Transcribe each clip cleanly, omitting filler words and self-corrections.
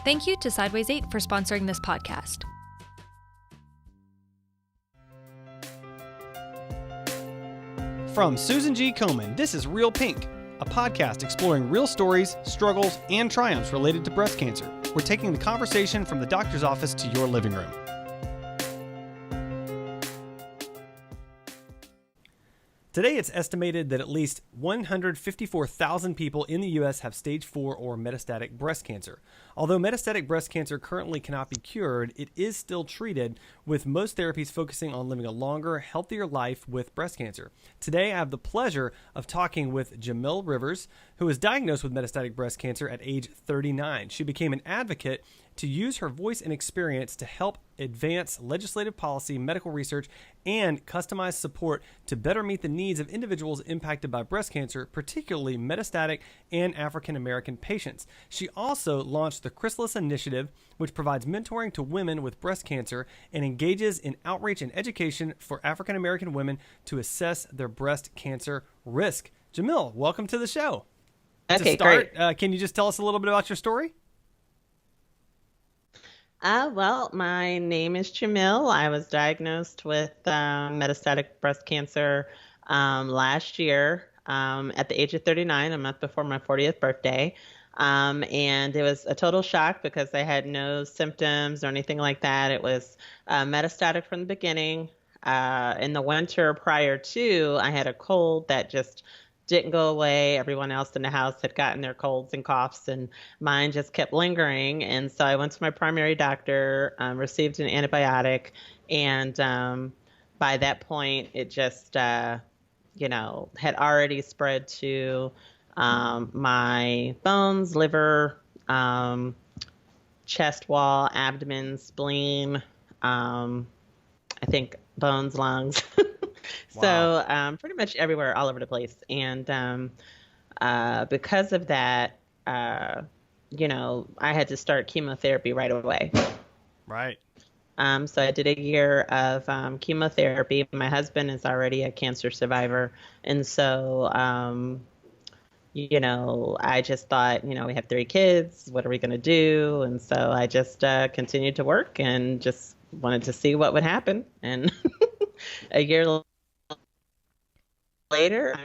Thank you to Sideways 8 for sponsoring this podcast. From Susan G. Komen, this is Real Pink, a podcast exploring real stories, struggles, and triumphs related to breast cancer. We're taking the conversation from the doctor's office to your living room. Today, it's estimated that at least 154,000 people in the U.S. have stage 4 or metastatic breast cancer. Although metastatic breast cancer currently cannot be cured, it is still treated, with most therapies focusing on living a longer, healthier life with breast cancer. Today, I have the pleasure of talking with Jamil Rivers, who was diagnosed with metastatic breast cancer at age 39. She became an advocate to use her voice and experience to help advance legislative policy, medical research, and customized support to better meet the needs of individuals impacted by breast cancer, particularly metastatic and African American patients. She also launched the Chrysalis Initiative, which provides mentoring to women with breast cancer and engages in outreach and education for African American women to assess their breast cancer risk. Jamil, welcome to the show. Okay, to start, great. Can you just tell us a little bit about your story? Well, my name is Jamil. I was diagnosed with metastatic breast cancer last year at the age of 39, a month before my 40th birthday. And it was a total shock because I had no symptoms or anything like that. It was metastatic from the beginning. In the winter prior to, I had a cold that just didn't go away. Everyone else in the house had gotten their colds and coughs, and mine just kept lingering. And so I went to my primary doctor, received an antibiotic, and by that point, it just, had already spread to my bones, liver, chest wall, abdomen, spleen, I think bones, lungs. Wow. So pretty much everywhere, all over the place. And because of that, I had to start chemotherapy right away. Right. So I did a year of chemotherapy. My husband is already a cancer survivor. And so, I just thought, we have 3 kids. What are we going to do? And so I just continued to work and just wanted to see what would happen. And a year later,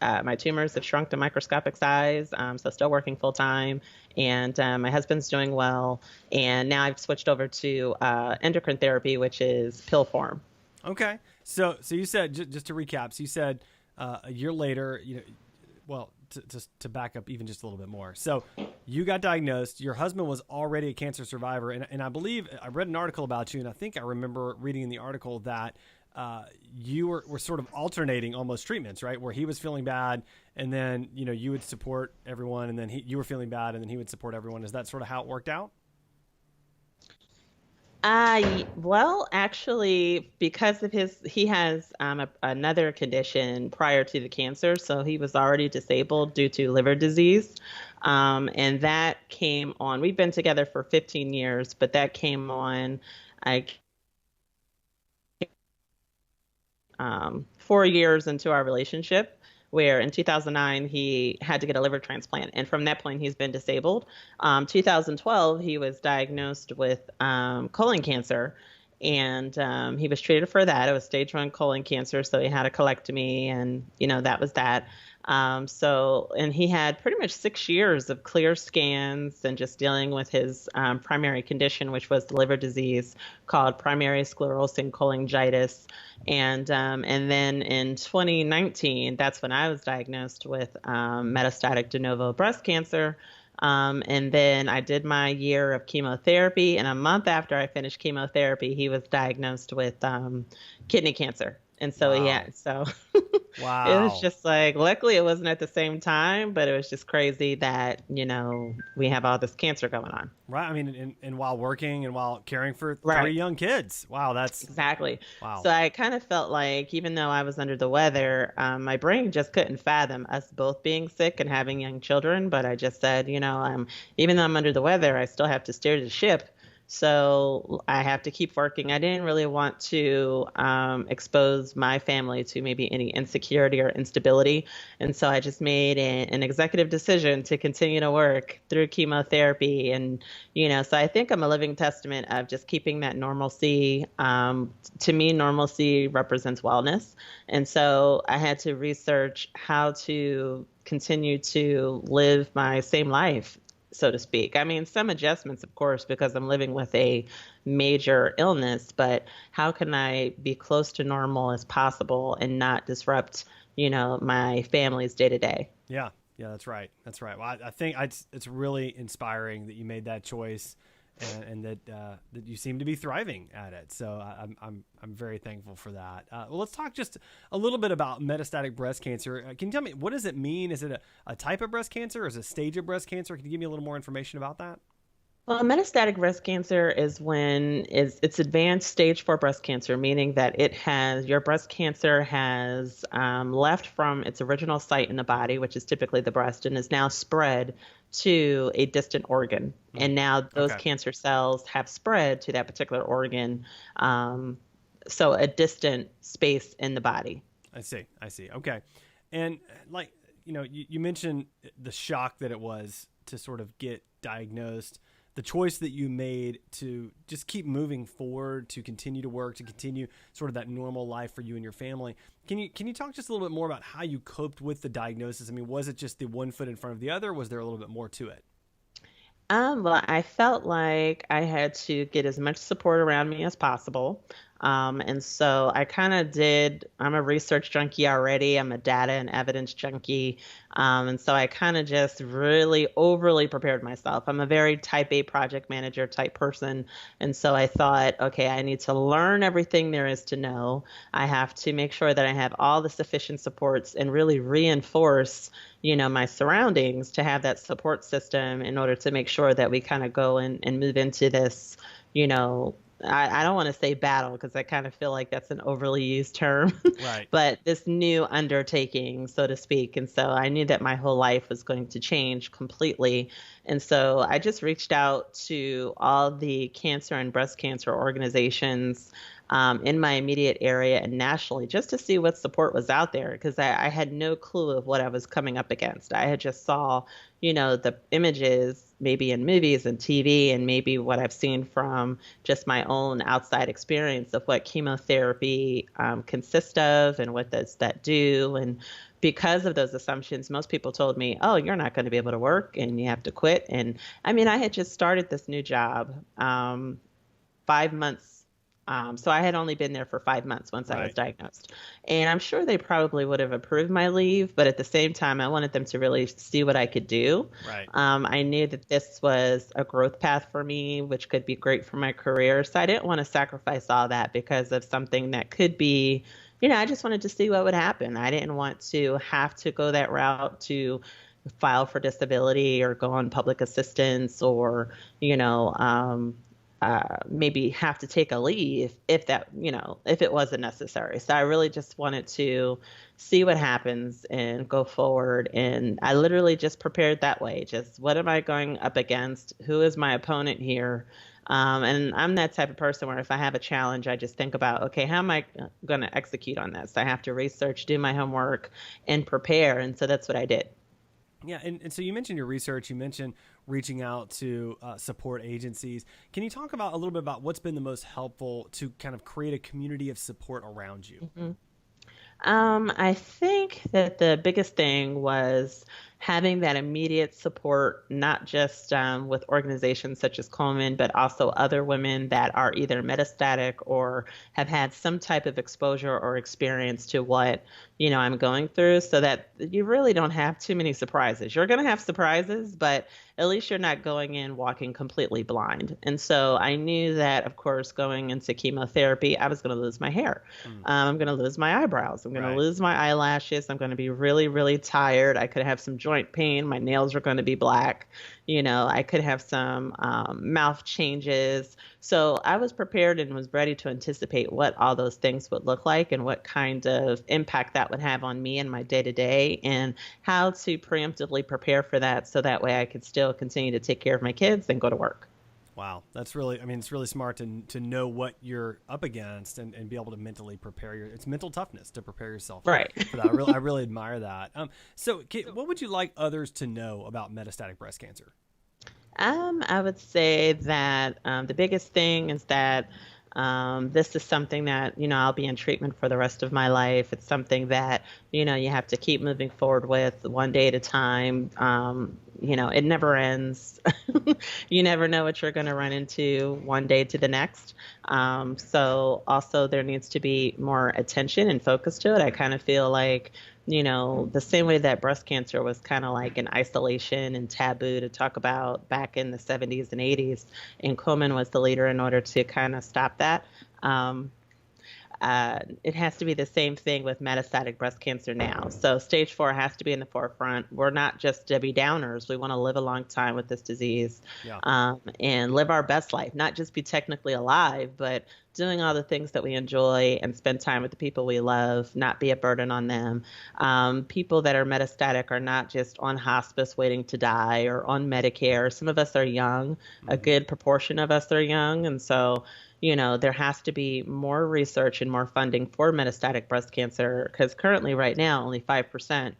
my tumors have shrunk to microscopic size, so still working full time, and my husband's doing well, and now I've switched over to endocrine therapy, which is pill form. Okay. So you said, just to recap, so you said a year later, to back up even just a little bit more. So you got diagnosed, your husband was already a cancer survivor, and I believe I read an article about you, and I think I remember reading in the article that you were sort of alternating almost treatments, right? Where he was feeling bad, and then, you would support everyone, and then you were feeling bad, and then he would support everyone. Is that sort of how it worked out? Well, actually, because of he has another condition prior to the cancer, so he was already disabled due to liver disease. And that came on, we've been together for 15 years, but that came on, 4 years into our relationship, where in 2009 he had to get a liver transplant, and from that point he's been disabled. 2012 he was diagnosed with colon cancer, and he was treated for that. It was stage 1 colon cancer, so he had a colectomy, and that was that. And he had pretty much 6 years of clear scans and just dealing with his primary condition, which was the liver disease called primary sclerosing cholangitis. And then in 2019, that's when I was diagnosed with metastatic de novo breast cancer. And then I did my year of chemotherapy, and a month after I finished chemotherapy, he was diagnosed with kidney cancer. And so, Wow. Wow. It was just like, luckily it wasn't at the same time, but it was just crazy that, we have all this cancer going on. Right. I mean, and while working and while caring for 3 Right. young kids. Wow. That's Exactly. wow. So I kind of felt like, even though I was under the weather, my brain just couldn't fathom us both being sick and having young children. But I just said, even though I'm under the weather, I still have to steer the ship. So I have to keep working. I didn't really want to expose my family to maybe any insecurity or instability. And so I just made an executive decision to continue to work through chemotherapy. And, so I think I'm a living testament of just keeping that normalcy. To me, normalcy represents wellness. And so I had to research how to continue to live my same life, so to speak. I mean, some adjustments, of course, because I'm living with a major illness, but how can I be close to normal as possible and not disrupt, my family's day to day? Yeah. Yeah, that's right. That's right. Well, I think it's really inspiring that you made that choice, and that you seem to be thriving at it. So I'm very thankful for that. Well, let's talk just a little bit about metastatic breast cancer. Can you tell me, what does it mean? Is it a type of breast cancer? Or is it a stage of breast cancer? Can you give me a little more information about that? Well, metastatic breast cancer is when it's advanced stage 4 breast cancer, meaning that your breast cancer has left from its original site in the body, which is typically the breast, and is now spread to a distant organ. And now those Okay. cancer cells have spread to that particular organ, so a distant space in the body. I see. Okay. And you mentioned the shock that it was to sort of get diagnosed, the choice that you made to just keep moving forward, to continue to work, to continue sort of that normal life for you and your family. Can you talk just a little bit more about how you coped with the diagnosis? I mean, was it just the one foot in front of the other? Was there a little bit more to it? Well, I felt like I had to get as much support around me as possible. And so I kind of I'm a research junkie already. I'm a data and evidence junkie. And so I kind of just really overly prepared myself. I'm a very type A project manager type person. And so I thought, okay, I need to learn everything there is to know. I have to make sure that I have all the sufficient supports and really reinforce, my surroundings to have that support system in order to make sure that we kind of go and move into this, I don't want to say battle because I kind of feel like that's an overly used term, Right. but this new undertaking, so to speak. And so I knew that my whole life was going to change completely. And so I just reached out to all the cancer and breast cancer organizations in my immediate area and nationally just to see what support was out there because I had no clue of what I was coming up against. I had just saw, the images maybe in movies and TV and maybe what I've seen from just my own outside experience of what chemotherapy consists of and what does that do. And because of those assumptions, most people told me, oh, you're not going to be able to work and you have to quit. And I mean, I had just started this new job 5 months. So I had only been there for 5 months once I was diagnosed. And I'm sure they probably would have approved my leave, but at the same time, I wanted them to really see what I could do. Right. I knew that this was a growth path for me, which could be great for my career. So I didn't want to sacrifice all that because of something that could be, I just wanted to see what would happen. I didn't want to have to go that route to file for disability or go on public assistance or, maybe have to take a leave if it wasn't necessary. So I really just wanted to see what happens and go forward. And I literally just prepared that way. Just what am I going up against? Who is my opponent here? And I'm that type of person where if I have a challenge, I just think about, okay, how am I going to execute on this? I have to research, do my homework, and prepare. And so that's what I did. Yeah, and so you mentioned your research. You mentioned reaching out to support agencies. Can you talk about a little bit about what's been the most helpful to kind of create a community of support around you? Mm-hmm. I think that the biggest thing was having that immediate support, not just with organizations such as Coleman, but also other women that are either metastatic or have had some type of exposure or experience to what, I'm going through so that you really don't have too many surprises. You're going to have surprises, but at least you're not going in walking completely blind. And so I knew that, of course, going into chemotherapy, I was going to lose my hair. I'm going to lose my eyebrows. I'm going to lose my eyelashes. I'm going to be really, really tired. I could have some joint pain. My nails are going to be black. I could have some mouth changes. So I was prepared and was ready to anticipate what all those things would look like and what kind of impact that would have on me and my day to day and how to preemptively prepare for that so that way I could still continue to take care of my kids and go to work. Wow. That's really, I mean, it's really smart to know what you're up against and be able to mentally prepare it's mental toughness to prepare yourself Right. for that. I really admire that. So what would you like others to know about metastatic breast cancer? I would say that the biggest thing is that this is something that, I'll be in treatment for the rest of my life. It's something that, you have to keep moving forward with one day at a time. It never ends. You never know what you're going to run into one day to the next. So also there needs to be more attention and focus to it. I kind of feel like, the same way that breast cancer was kind of like an isolation and taboo to talk about back in the 70s and 80s, and Komen was the leader in order to kind of stop that. It has to be the same thing with metastatic breast cancer now. So stage 4 has to be in the forefront. We're not just Debbie Downers. We want to live a long time with this disease, and live our best life, not just be technically alive, but doing all the things that we enjoy and spend time with the people we love, not be a burden on them. People that are metastatic are not just on hospice waiting to die or on Medicare. Some of us are young. A good proportion of us are young. And so, there has to be more research and more funding for metastatic breast cancer, because currently right now only 5%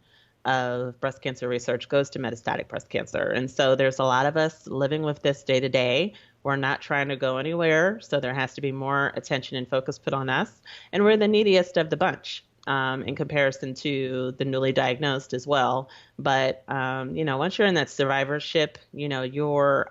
of breast cancer research goes to metastatic breast cancer. And so there's a lot of us living with this day to day. We're not trying to go anywhere. So there has to be more attention and focus put on us. And we're the neediest of the bunch in comparison to the newly diagnosed as well. But, once you're in that survivorship, your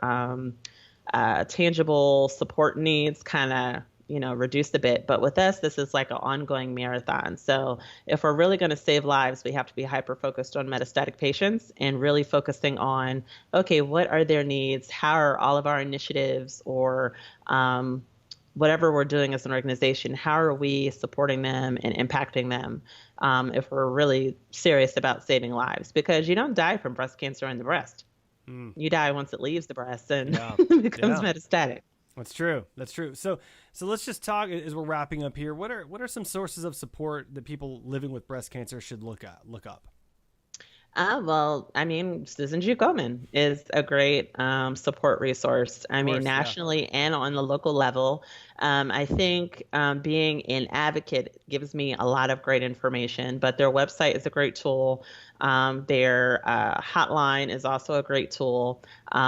tangible support needs kind of, reduced a bit. But with us, this is like an ongoing marathon. So if we're really going to save lives, we have to be hyper focused on metastatic patients and really focusing on, okay, what are their needs? How are all of our initiatives or whatever we're doing as an organization, how are we supporting them and impacting them if we're really serious about saving lives? Because you don't die from breast cancer in the breast. You die once it leaves the breast and becomes metastatic. That's true. That's true. So let's just talk as we're wrapping up here. What are some sources of support that people living with breast cancer should look up? Well, I mean, Susan G. Komen is a great support resource. I mean, nationally and on the local level. I think being an advocate gives me a lot of great information, but their website is a great tool. Their hotline is also a great tool.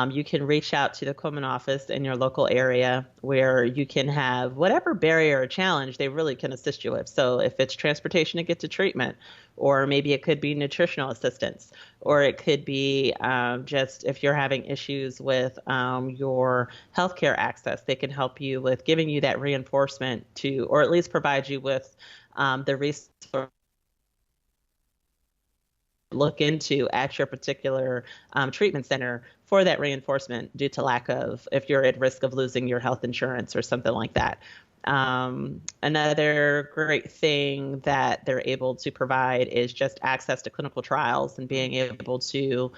You can reach out to the Komen office in your local area where you can have whatever barrier or challenge they really can assist you with. So if it's transportation to get to treatment, or maybe it could be nutritional assistance, or it could be just if you're having issues with your healthcare access, they can help you with giving you that reinforcement to, or at least provide you with the resource look into at your particular treatment center for that reinforcement due to lack of, if you're at risk of losing your health insurance or something like that. Another great thing that they're able to provide is just access to clinical trials and being able to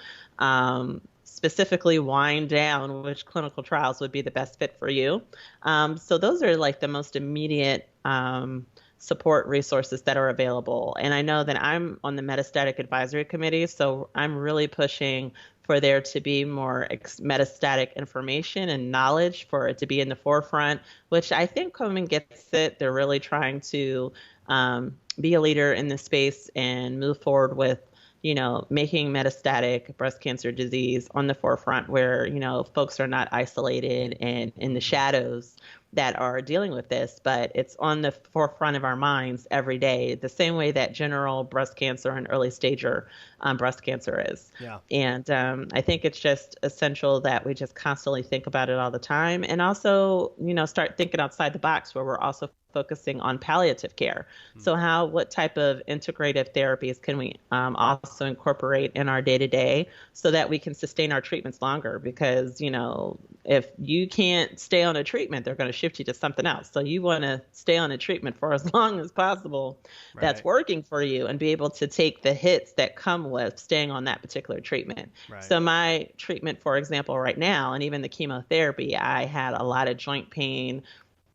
specifically wind down which clinical trials would be the best fit for you. So those are like the most immediate support resources that are available. And I know that I'm on the Metastatic Advisory Committee, so I'm really pushing for there to be more metastatic information and knowledge, for it to be in the forefront, which I think Komen gets it. They're really trying to be a leader in this space and move forward with, making metastatic breast cancer disease on the forefront where, folks are not isolated and in the shadows that are dealing with this, but it's on the forefront of our minds every day, the same way that general breast cancer and early stager breast cancer is. Yeah. And I think it's just essential that we just constantly think about it all the time, and also, start thinking outside the box where we're also focusing on palliative care. So what type of integrative therapies can we also incorporate in our day-to-day so that we can sustain our treatments longer? Because, if you can't stay on a treatment, they're going to shift you to something else. So you want to stay on a treatment for as long as possible that's working for you, and be able to take the hits that come with staying on that particular treatment. Right. So my treatment, for example, right now, and even the chemotherapy, I had a lot of joint pain,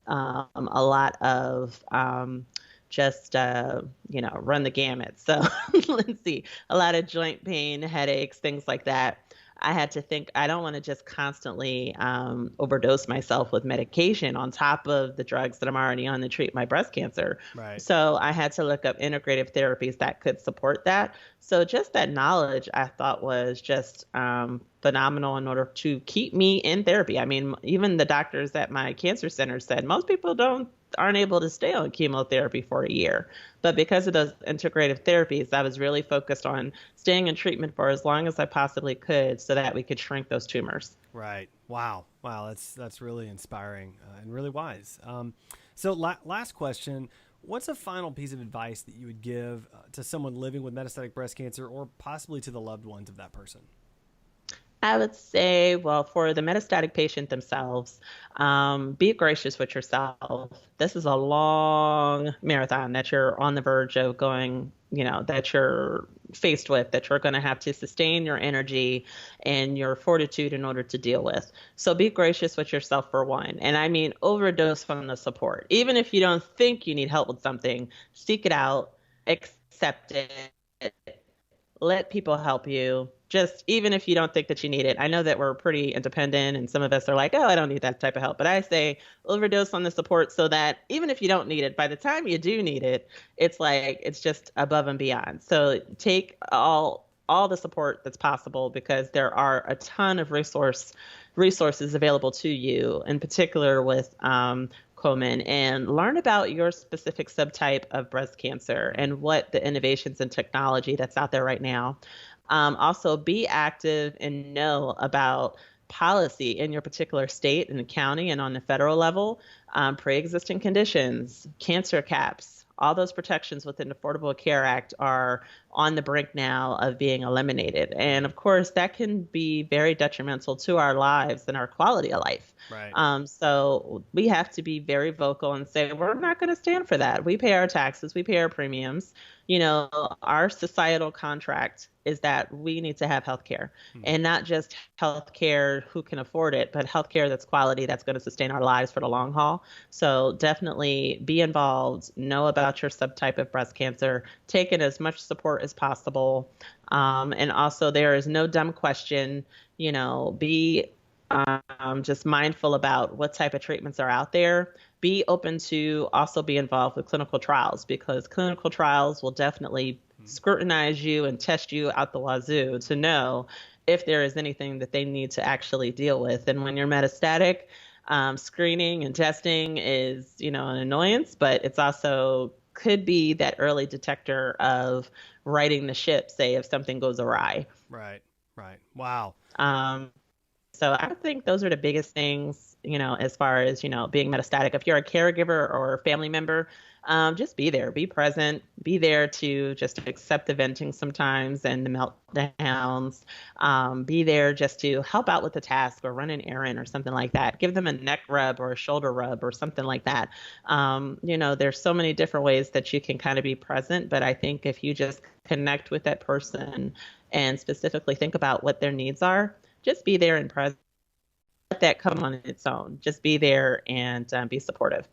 a lot of run the gamut. So let's see, a lot of joint pain, headaches, things like that. I had to think, I don't want to just constantly overdose myself with medication on top of the drugs that I'm already on to treat my breast cancer. Right. So I had to look up integrative therapies that could support that. So just that knowledge I thought was just phenomenal in order to keep me in therapy. I mean, even the doctors at my cancer center said most people aren't able to stay on chemotherapy for a year. But because of those integrative therapies, I was really focused on staying in treatment for as long as I possibly could so that we could shrink those tumors. Right. Wow. That's really inspiring and really wise. So last question. What's a final piece of advice that you would give to someone living with metastatic breast cancer or possibly to the loved ones of that person? I would say, well, for the metastatic patient themselves, be gracious with yourself. This is a long marathon that you're on the verge of going, that you're faced with, that you're going to have to sustain your energy and your fortitude in order to deal with. So be gracious with yourself for one. And I mean, overdose from the support. Even if you don't think you need help with something, seek it out, accept it, let people help you. Just even if you don't think that you need it. I know that we're pretty independent and some of us are like, oh, I don't need that type of help. But I say overdose on the support so that even if you don't need it, by the time you do need it, it's like it's just above and beyond. So take all the support that's possible because there are a ton of resources available to you, in particular with Komen, and learn about your specific subtype of breast cancer and what the innovations and technology that's out there right now. Also, be active and know about policy in your particular state and county and on the federal level, pre-existing conditions, cancer caps, all those protections within the Affordable Care Act are on the brink now of being eliminated. And of course, that can be very detrimental to our lives and our quality of life. Right. So we have to be very vocal and say, we're not going to stand for that. We pay our taxes, we pay our premiums. Our societal contract is that we need to have health care and not just health care who can afford it, but health care that's quality, that's going to sustain our lives for the long haul. So definitely be involved, know about your subtype of breast cancer, take in as much support as possible. And also there is no dumb question, be just mindful about what type of treatments are out there. Be open to also be involved with clinical trials because clinical trials will definitely scrutinize you and test you out the wazoo to know if there is anything that they need to actually deal with. And when you're metastatic, screening and testing is, an annoyance, but it's also could be that early detector of righting the ship, say, if something goes awry. Right. Wow. So I think those are the biggest things, as far as, being metastatic. If you're a caregiver or a family member, just be there, be present, be there to just accept the venting sometimes and the meltdowns. Be there just to help out with the task or run an errand or something like that. Give them a neck rub or a shoulder rub or something like that. There's so many different ways that you can kind of be present. But I think if you just connect with that person and specifically think about what their needs are, just be there and present. Let that come on its own. Just be there and be supportive.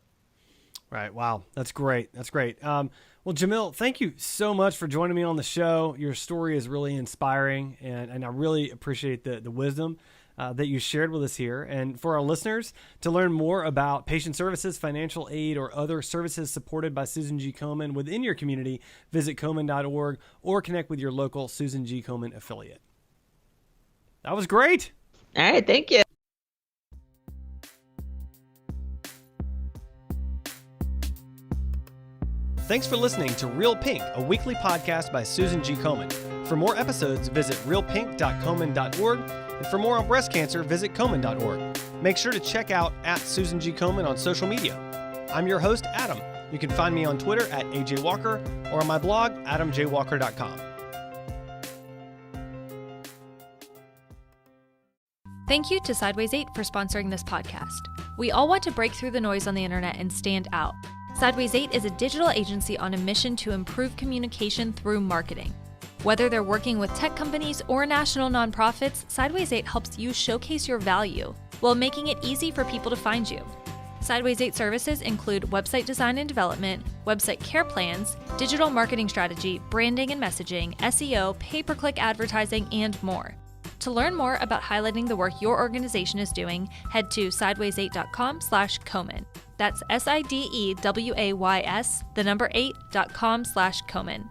Right. Wow. That's great. Well, Jamil, thank you so much for joining me on the show. Your story is really inspiring, and I really appreciate the wisdom that you shared with us here. And for our listeners, to learn more about patient services, financial aid, or other services supported by Susan G. Komen within your community, visit Komen.org or connect with your local Susan G. Komen affiliate. That was great. All right. Thank you. Thanks for listening to Real Pink, a weekly podcast by Susan G. Komen. For more episodes, visit realpink.komen.org. And for more on breast cancer, visit komen.org. Make sure to check out @Susan G. Komen on social media. I'm your host, Adam. You can find me on Twitter @AJWalker or on my blog, adamjwalker.com. Thank you to Sideways 8 for sponsoring this podcast. We all want to break through the noise on the internet and stand out. Sideways 8 is a digital agency on a mission to improve communication through marketing. Whether they're working with tech companies or national nonprofits, Sideways 8 helps you showcase your value while making it easy for people to find you. Sideways 8 services include website design and development, website care plans, digital marketing strategy, branding and messaging, SEO, pay-per-click advertising, and more. To learn more about highlighting the work your organization is doing, head to sideways8.com/Komen. That's SIDEWAYS, the number 8.com/Komen.